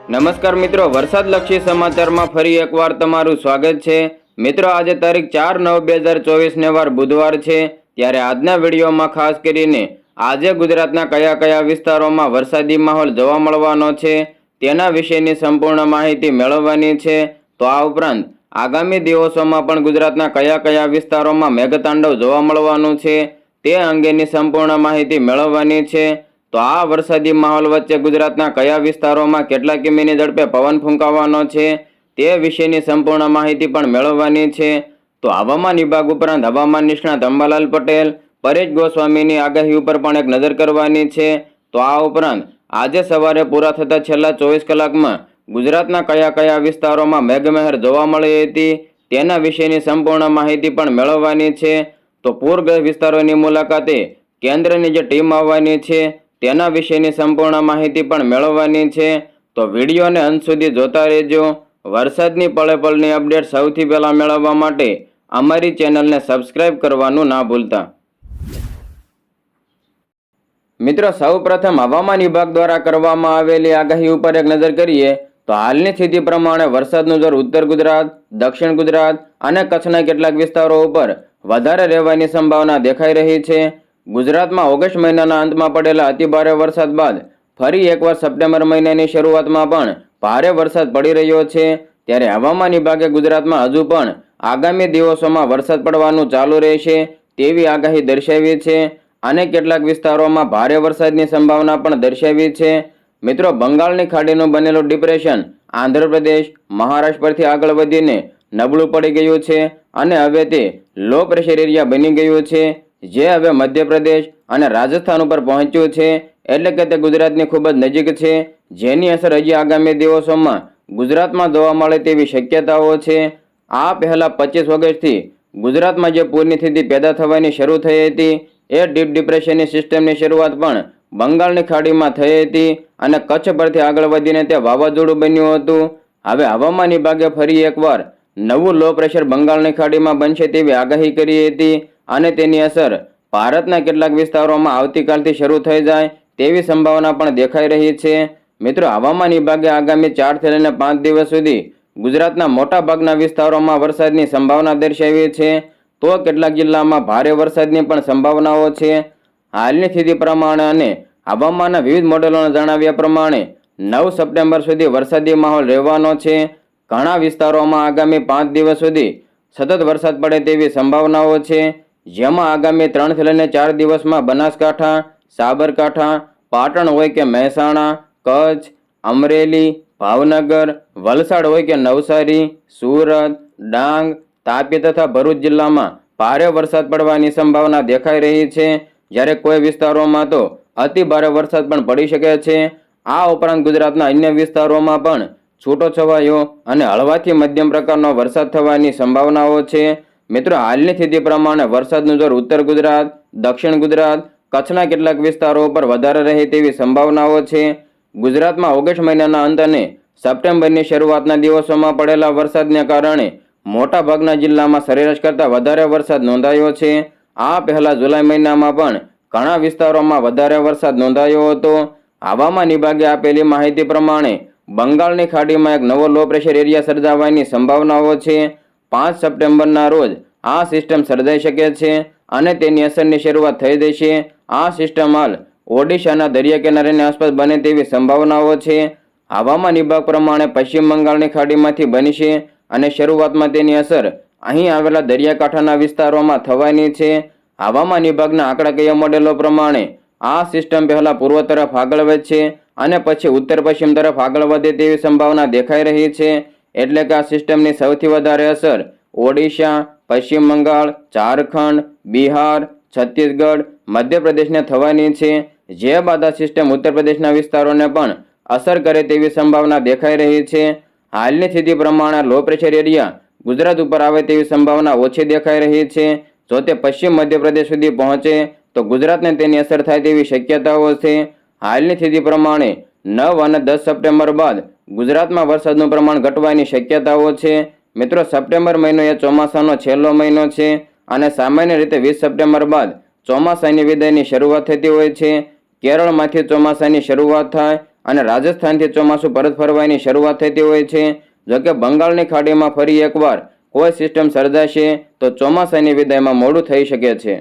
નમસ્કાર મિત્રો, વરસાદલક્ષી સમાચારમાં ફરી એકવાર તમારું સ્વાગત છે। મિત્રો, આજે તારીખ 4/9/2024 ને વાર બુધવાર છે। ત્યારે આજના વિડીયોમાં ખાસ કરીને આજે ગુજરાતના કયા વિસ્તારોમાં વરસાદી માહોલ જોવા મળવાનો છે તેના વિશેની સંપૂર્ણ માહિતી મેળવવાની છે। તો આ ઉપરાંત આગામી દિવસોમાં પણ ગુજરાતના કયા વિસ્તારોમાં મેઘતાંડવ જોવા મળવાનું છે તે અંગેની સંપૂર્ણ માહિતી મેળવવાની છે। તો આ વરસાદી માહોલ વચ્ચે ગુજરાતના કયા વિસ્તારોમાં કેટલા કિમીની ઝડપે પવન ફૂંકાવાનો છે તે વિશેની સંપૂર્ણ માહિતી પણ મેળવવાની છે। તો હવામાન વિભાગ ઉપરાંત હવામાન નિષ્ણાત અંબાલાલ પટેલ, પરેશ ગોસ્વામીની આગાહી ઉપર પણ એક નજર કરવાની છે। તો આ ઉપરાંત આજે સવારે પૂરા થતા છેલ્લા 24 કલાકમાં ગુજરાતના કયા વિસ્તારોમાં મેઘમહેર જોવા મળી હતી તેના વિશેની સંપૂર્ણ માહિતી પણ મેળવવાની છે। તો પૂરગ્રસ્ત વિસ્તારોની મુલાકાતે કેન્દ્રની જે ટીમ આવવાની છે તેના વિશેની સંપૂર્ણ માહિતી પણ મેળવવાની છે। તો વિડીયોને અંત સુધી જોતા રહેજો। વરસાદની પળે અપડેટ સૌથી પહેલા મેળવવા માટે અમારી ચેનલને સબસ્ક્રાઇબ કરવાનું ના ભૂલતા। મિત્રો, સૌપ્રથમ હવામાન વિભાગ દ્વારા કરવામાં આવેલી આગાહી ઉપર એક નજર કરીએ તો હાલની સ્થિતિ પ્રમાણે વરસાદનું જોર ઉત્તર ગુજરાત, દક્ષિણ ગુજરાત અને કચ્છના કેટલાક વિસ્તારો ઉપર વધારે રહેવાની સંભાવના દેખાઈ રહી છે। ગુજરાતમાં ઓગસ્ટ મહિનાના અંતમાં પડેલા અતિભારે વરસાદ બાદ ફરી એકવાર સપ્ટેમ્બર મહિનાની શરૂઆતમાં પણ ભારે વરસાદ પડી રહ્યો છે। ત્યારે હવામાન વિભાગે ગુજરાતમાં હજુ પણ આગામી દિવસોમાં વરસાદ પડવાનું ચાલુ રહેશે તેવી આગાહી દર્શાવી છે અને કેટલાક વિસ્તારોમાં ભારે વરસાદની સંભાવના પણ દર્શાવી છે। મિત્રો, બંગાળની ખાડીનું બનેલું ડિપ્રેશન આંધ્રપ્રદેશ, મહારાષ્ટ્ર પરથી આગળ વધીને નબળું પડી ગયું છે અને હવે તે લો પ્રેશર એરિયા બની ગયું છે, જે હવે મધ્યપ્રદેશ અને રાજસ્થાન ઉપર પહોંચ્યું છે। એટલે કે તે ગુજરાતની ખૂબ જ નજીક છે, જેની અસર હજી આગામી દિવસોમાં ગુજરાતમાં જોવા મળે તેવી શક્યતાઓ છે। આ પહેલા 25 ઓગસ્ટથી ગુજરાતમાં જે પૂરની સ્થિતિ પેદા થવાની શરૂ થઈ હતી એ ડીપ ડિપ્રેશનની સિસ્ટમની શરૂઆત પણ બંગાળની ખાડીમાં થઈ હતી અને કચ્છ પરથી આગળ વધીને તે વાવાઝોડું બન્યું હતું। હવે હવામાન વિભાગે ફરી એકવાર નવું લો પ્રેશર બંગાળની ખાડીમાં બનશે તેવી આગાહી કરી હતી અને તેની અસર ભારતના કેટલાક વિસ્તારોમાં આવતીકાલથી શરૂ થઈ જાય તેવી સંભાવના પણ દેખાઈ રહી છે। મિત્રો, હવામાન વિભાગે આગામી 4 થી લઈને 5 દિવસ સુધી ગુજરાતના મોટા ભાગના વિસ્તારોમાં વરસાદની સંભાવના દર્શાવી છે, તો કેટલાક જિલ્લામાં ભારે વરસાદની પણ સંભાવનાઓ છે। હાલની સ્થિતિ પ્રમાણે અને હવામાનના વિવિધ મોડેલોના જણાવ્યા પ્રમાણે 9 સપ્ટેમ્બર સુધી વરસાદી માહોલ રહેવાનો છે। ઘણા વિસ્તારોમાં આગામી 5 દિવસ સુધી સતત વરસાદ પડે તેવી સંભાવનાઓ છે, જેમાં આગામી 3 થી લઈને 4 દિવસમાં બનાસકાંઠા, સાબરકાંઠા, પાટણ હોય કે મહેસાણા, કચ્છ, અમરેલી, ભાવનગર, વલસાડ હોય કે નવસારી, સુરત, ડાંગ, તાપી તથા ભરૂચ જિલ્લામાં ભારે વરસાદ પડવાની સંભાવના દેખાઈ રહી છે, જ્યારે કોઈ વિસ્તારોમાં તો અતિ ભારે વરસાદ પણ પડી શકે છે। આ ઉપરાંત ગુજરાતના અન્ય વિસ્તારોમાં પણ છૂટોછવાયો અને હળવાથી મધ્યમ પ્રકારનો વરસાદ થવાની સંભાવનાઓ છે। મિત્રો, હાલની સ્થિતિ પ્રમાણે વરસાદનું જોર ઉત્તર ગુજરાત, દક્ષિણ ગુજરાત, કચ્છના કેટલાક વિસ્તારો પર વધારે રહે તેવી સંભાવનાઓ છે। ગુજરાતમાં ઓગસ્ટ મહિનાના અંત અને સપ્ટેમ્બરની શરૂઆતના દિવસોમાં પડેલા વરસાદને કારણે મોટાભાગના જિલ્લામાં સરેરાશ કરતાં વધારે વરસાદ નોંધાયો છે। આ પહેલા જુલાઈ મહિનામાં પણ ઘણા વિસ્તારોમાં વધારે વરસાદ નોંધાયો હતો। હવામાન વિભાગે આપેલી માહિતી પ્રમાણે બંગાળની ખાડીમાં એક નવો લો પ્રેશર એરિયા સર્જાવાની સંભાવનાઓ છે। 5 સપ્ટેમ્બરના રોજ આ સિસ્ટમ સર્જાઈ શકે છે અને તેની અસરની શરૂઆત થઈ જશે। આ સિસ્ટમ હાલ ઓડિશાના દરિયા કિનારાની આસપાસ બને તેવી સંભાવનાઓ છે। હવામાન વિભાગ પ્રમાણે પશ્ચિમ બંગાળની ખાડીમાંથી બનશે અને શરૂઆતમાં તેની અસર અહીં આવેલા દરિયાકાંઠાના વિસ્તારોમાં થવાની છે। હવામાન વિભાગના આંકડાકીય મોડેલો પ્રમાણે આ સિસ્ટમ પહેલા પૂર્વ તરફ આગળ વધશે અને પછી ઉત્તર પશ્ચિમ તરફ આગળ વધે તેવી સંભાવના દેખાઈ રહી છે। એટલે કે આ સિસ્ટમની સૌથી વધારે અસર ઓડિશા, પશ્ચિમ બંગાળ, ઝારખંડ, બિહાર, છત્તીસગઢ, મધ્યપ્રદેશને થવાની છે, જે બાદ આ સિસ્ટમ ઉત્તર પ્રદેશના વિસ્તારોને પણ અસર કરે તેવી સંભાવના દેખાઈ રહી છે। હાલની સ્થિતિ પ્રમાણે લો પ્રેશર એરિયા ગુજરાત ઉપર આવે તેવી સંભાવના ઓછી દેખાઈ રહી છે। જો તે પશ્ચિમ મધ્યપ્રદેશ સુધી પહોંચે તો ગુજરાતને તેની અસર થાય તેવી શક્યતાઓ છે। હાલની સ્થિતિ પ્રમાણે 9 અને 10 સપ્ટેમ્બર બાદ ગુજરાતમાં વરસાદનું પ્રમાણ ઘટવાની શક્યતાઓ છે। મિત્રો, સપ્ટેમ્બર મહિનો એ ચોમાસાનો છેલ્લો મહિનો છે અને સામાન્ય રીતે 20 સપ્ટેમ્બર બાદ ચોમાસાની વિદાયની શરૂઆત થતી હોય છે। કેરળમાંથી ચોમાસાની શરૂઆત થાય અને રાજસ્થાનથી ચોમાસું પરત ફરવાની શરૂઆત થતી હોય છે. જોકે બંગાળની ખાડીમાં ફરી એકવાર કોઈ સિસ્ટમ સર્જાશે તો ચોમાસાની વિદાયમાં મોડું થઈ શકે છે.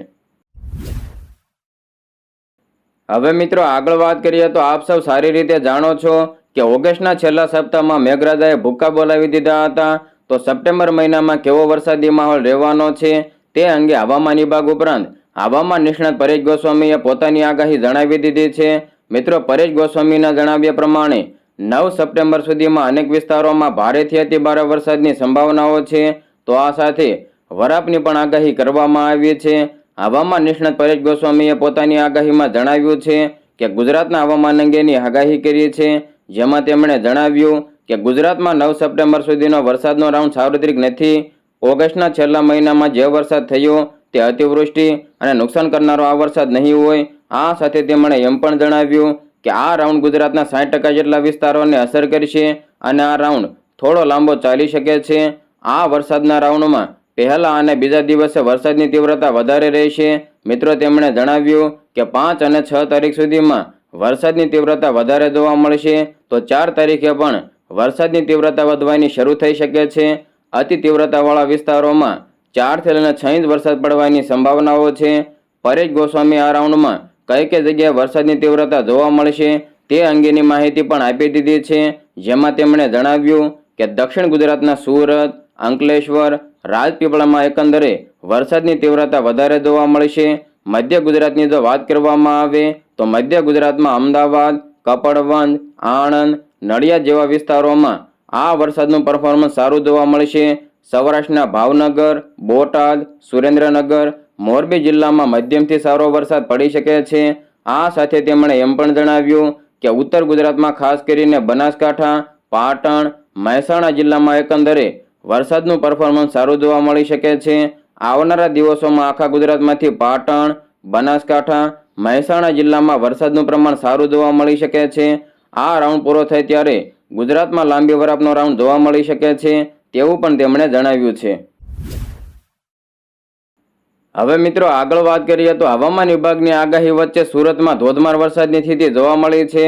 હવે મિત્રો આગળ વાત કરીએ તો આપ સૌ સારી રીતે જાણો છો કે ઓગસ્ટના છેલ્લા સપ્તાહમાં મેઘરાજાએ ભૂક્કા બોલાવી દીધા હતા. તો સપ્ટેમ્બર મહિનામાં કેવો વરસાદી માહોલ રહેવાનો છે તે અંગે હવામાન વિભાગ ઉપરાંત હવામાન નિષ્ણાત પરેશ ગોસ્વામીએ પોતાની આગાહી જણાવી દીધી છે. મિત્રો, પરેશ ગોસ્વામીના જણાવ્યા પ્રમાણે 9 સપ્ટેમ્બર સુધીમાં અનેક વિસ્તારોમાં ભારેથી અતિ ભારે વરસાદની સંભાવનાઓ છે. તો આ સાથે વરાપની પણ આગાહી કરવામાં આવી છે. હવામાન નિષ્ણાત પરેશ ગોસ્વામીએ પોતાની આગાહીમાં જણાવ્યું છે કે ગુજરાતના હવામાન અંગેની આગાહી કરી છે, જેમાં તેમણે જણાવ્યું કે ગુજરાતમાં 9 સપ્ટેમ્બર સુધીનો વરસાદનો રાઉન્ડ સાર્વત્રિક નથી. ઓગસ્ટના છેલ્લા મહિનામાં જે વરસાદ થયો તે અતિવૃષ્ટિ અને નુકસાન કરનારો આ વરસાદ નહીં હોય. આ સાથે તેમણે એમ પણ જણાવ્યું કે આ રાઉન્ડ ગુજરાતના 60% જેટલા વિસ્તારોને અસર કરશે અને આ રાઉન્ડ થોડો લાંબો ચાલી શકે છે. આ વરસાદના રાઉન્ડમાં પહેલા અને બીજા દિવસે વરસાદની તીવ્રતા વધારે રહેશે. મિત્રો, તેમણે જણાવ્યું કે 5 અને 6 તારીખ સુધીમાં વરસાદની તીવ્રતા વધારે જોવા મળશે. તો 4 તારીખે પણ વરસાદની તીવ્રતા વધવાની શરૂ થઈ શકે છે. અતિ તીવ્રતાવાળા વિસ્તારોમાં 4 થી લઈને 6 ઇંચ વરસાદ પડવાની સંભાવનાઓ છે. પરેશ ગોસ્વામી આ રાઉન્ડમાં કઈ કઈ જગ્યાએ વરસાદની તીવ્રતા જોવા મળશે તે અંગેની માહિતી પણ આપી દીધી છે, જેમાં તેમણે જણાવ્યું કે દક્ષિણ ગુજરાતના સુરત, અંકલેશ્વર, રાજપીપળામાં એકંદરે વરસાદની તીવ્રતા વધારે જોવા મળશે. મધ્ય ગુજરાતની જો વાત કરવામાં આવે તો મધ્ય ગુજરાતમાં અમદાવાદ, કપડવંજ, આણંદ, નડિયાદ જેવા વિસ્તારોમાં આ વરસાદનું પરફોર્મન્સ સારું જોવા મળશે. સૌરાષ્ટ્રના ભાવનગર, બોટાદ, સુરેન્દ્રનગર, મોરબી જિલ્લામાં મધ્યમથી સારો વરસાદ પડી શકે છે. આ સાથે તેમણે એમ પણ જણાવ્યું કે ઉત્તર ગુજરાતમાં ખાસ કરીને બનાસકાંઠા, પાટણ, મહેસાણા જિલ્લામાં એકંદરે વરસાદનું પરફોર્મન્સ સારું જોવા મળી શકે છે. આવનારા દિવસોમાં આખા ગુજરાતમાંથી પાટણ, બનાસકાંઠા, મહેસાણા જિલ્લામાં વરસાદનું પ્રમાણ સારું જોવા મળી શકે છે. આ રાઉન્ડ પૂરો થાય ત્યારે ગુજરાતમાં લાંબી વરાપનો રાઉન્ડ જોવા મળી શકે છે તેવું પણ તેમણે જણાવ્યું છે. હવે મિત્રો આગળ વાત કરીએ તો હવામાન વિભાગની આગાહી વચ્ચે સુરતમાં ધોધમાર વરસાદની સ્થિતિ જોવા મળી છે.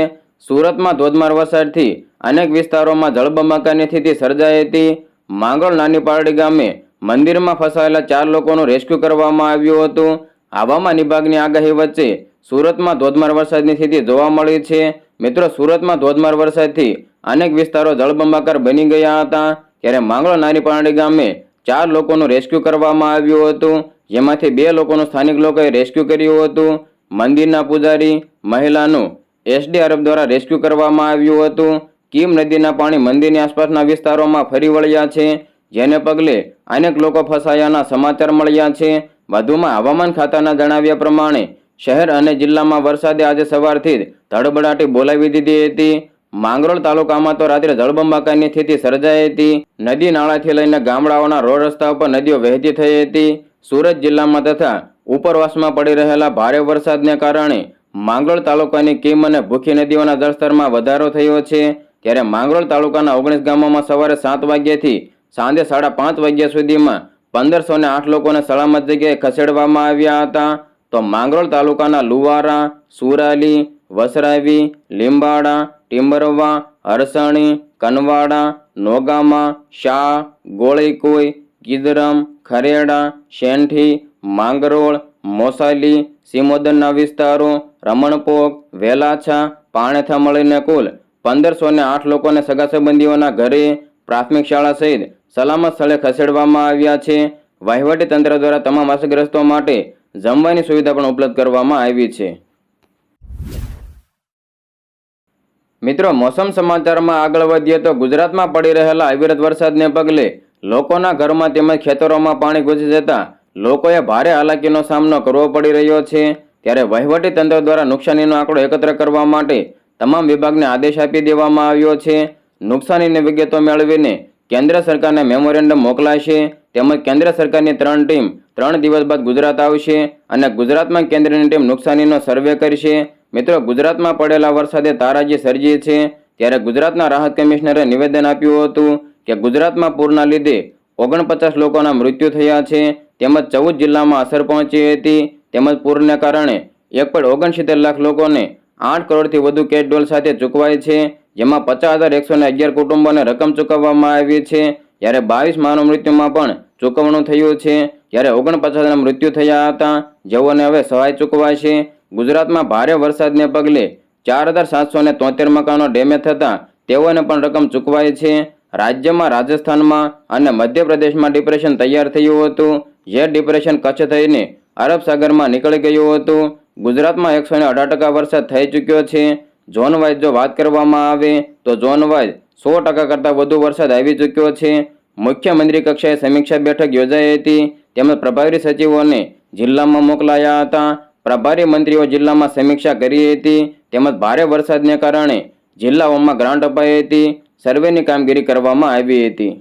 સુરતમાં ધોધમાર વરસાદથી અનેક વિસ્તારોમાં જળબંબાકારની સ્થિતિ સર્જાઈ હતી. માંગરોળ નાની પારડી ગામે મંદિરમાં ફસાયેલા 4 લોકોનું રેસ્ક્યુ કરવામાં આવ્યું હતું. હવામાન વિભાગની આગાહી વચ્ચે સુરતમાં ધોધમાર વરસાદની સ્થિતિ જોવા મળી છે. મિત્રો, સુરતમાં ધોધમાર વરસાદથી અનેક વિસ્તારો જળબંબાકાર બની ગયા હતા. ત્યારે માંગરોળ નાની પારડી ગામે 4 લોકોનું રેસ્ક્યુ કરવામાં આવ્યું હતું, જેમાંથી 2 લોકોનું સ્થાનિક લોકોએ રેસ્ક્યુ કર્યું હતું. મંદિરના પૂજારી મહિલાનું એસડીઆરએફ દ્વારા રેસ્ક્યુ કરવામાં આવ્યું હતું. કીમ નદીના પાણી મંદિરની આસપાસના વિસ્તારોમાં ફરી વળ્યા છે, જેને પગલે અનેક લોકો ફસાયાના સમાચાર મળ્યા છે. વધુમાં હવામાન ખાતાના જણાવ્યા પ્રમાણે શહેર અને જિલ્લામાં વરસાદે આજે સવારથી જ ધડબડાટી બોલાવી દીધી હતી. માંગરોળ તાલુકામાં તો રાત્રે જળબંબાકારની સ્થિતિ સર્જાઈ હતી. નદી નાળાથી લઈને ગામડાઓના રોડ રસ્તા ઉપર નદીઓ વહેતી થઈ હતી. સુરત જિલ્લામાં તથા ઉપરવાસમાં પડી રહેલા ભારે વરસાદને કારણે માંગરોળ તાલુકાની કીમ અને ભૂખી નદીઓના જળસ્તરમાં વધારો થયો છે. ત્યારે માંગરોળ તાલુકાના 19 ગામોમાં સવારે 7 વાગ્યાથી સાંજે 5:30 વાગ્યા સુધીમાં 1508 લોકોને સલામત જગ્યાએ ખસેડવામાં આવ્યા હતા. તો માંગરોળ તાલુકાના લુવારા, સુરાલી, વસરાવી, લીંબાડા, ટીંબરવા, હરસણી, કનવાડા, નોગામા, શાહ, ગોળીકુઈ, ગીદરમ, ખરેડા, શેંઠી, માંગરોળ, મોસાલી, સિમોદનના વિસ્તારો, રમણપોક, વેલાછા, પાણેથા મળીને કુલ 1508 લોકોને સગા સંબંધીઓના ઘરે, પ્રાથમિક શાળા સહિત સલામત સ્થળે ખસેડવામાં આવ્યા છે. વહીવટી તંત્ર દ્વારા તમામ અસરગ્રસ્તો માટે જમવાની સુવિધા પણ ઉપલબ્ધ કરવામાં આવી છે. મિત્રો, મોસમ સમાચારમાં આગળ વધીએ તો ગુજરાતમાં પડી રહેલા અવિરત વરસાદને પગલે લોકોના ઘરમાં તેમજ ખેતરોમાં પાણી ઘૂસી જતા લોકોએ ભારે હાલાકીનો સામનો કરવો પડી રહ્યો છે. ત્યારે વહીવટી તંત્ર દ્વારા નુકસાનીનો આંકડો એકત્ર કરવા માટે તમામ વિભાગને આદેશ આપી દેવામાં આવ્યો છે. નુકસાનીની વિગતો મેળવીને કેન્દ્ર સરકારને મેમોરેન્ડમ મોકલાશે. તેમજ કેન્દ્ર સરકારની 3 ટીમ 3 દિવસ બાદ ગુજરાત આવશે અને ગુજરાતમાં કેન્દ્રની ટીમ નુકસાનીનો સર્વે કરશે. મિત્રો, ગુજરાતમાં પડેલા વરસાદે તારાજી સર્જી છે. ત્યારે ગુજરાતના રાહત કમિશનરે નિવેદન આપ્યું હતું કે ગુજરાતમાં પૂરના લીધે 49 લોકોના મૃત્યુ થયા છે. તેમજ 14 જિલ્લામાં અસર પહોંચી હતી. તેમજ પૂરને કારણે 1.69 લાખ લોકોને 8 કરોડથી વધુ કેશ ડોલ સાથે ચૂકવાય છે, જેમાં 50,111 કુટુંબોને રકમ ચૂકવવામાં આવી છે. જ્યારે 22 માનવ મૃત્યુમાં પણ ચૂકવણું થયું છે. જ્યારે 49ના મૃત્યુ થયા હતા, જેઓને હવે સહાય ચૂકવાશે. ગુજરાતમાં ભારે વરસાદને પગલે 4,773 મકાનો ડેમેજ થતાં તેઓને પણ રકમ ચૂકવાય છે. રાજ્યમાં રાજસ્થાનમાં અને મધ્યપ્રદેશમાં ડિપ્રેશન તૈયાર થયું હતું, જે ડિપ્રેશન કચ્છ થઈને અરબ સાગરમાં નીકળી ગયું હતું. ગુજરાતમાં 118% વરસાદ થઈ ચૂક્યો છે. ઝોન વાઇઝ જો વાત કરવામાં આવે તો ઝોન વાઇઝ 100% કરતાં વધુ વરસાદ આવી ચૂક્યો છે. મુખ્યમંત્રી કક્ષાએ સમીક્ષા બેઠક યોજાઈ હતી, તેમજ પ્રભારી સચિવોને જિલ્લામાં મોકલાયા હતા. પ્રભારી મંત્રીઓ જિલ્લામાં સમીક્ષા કરી હતી, તેમજ ભારે વરસાદને કારણે જિલ્લાઓમાં ગ્રાન્ટ અપાઈ હતી. સર્વેની કામગીરી કરવામાં આવી હતી.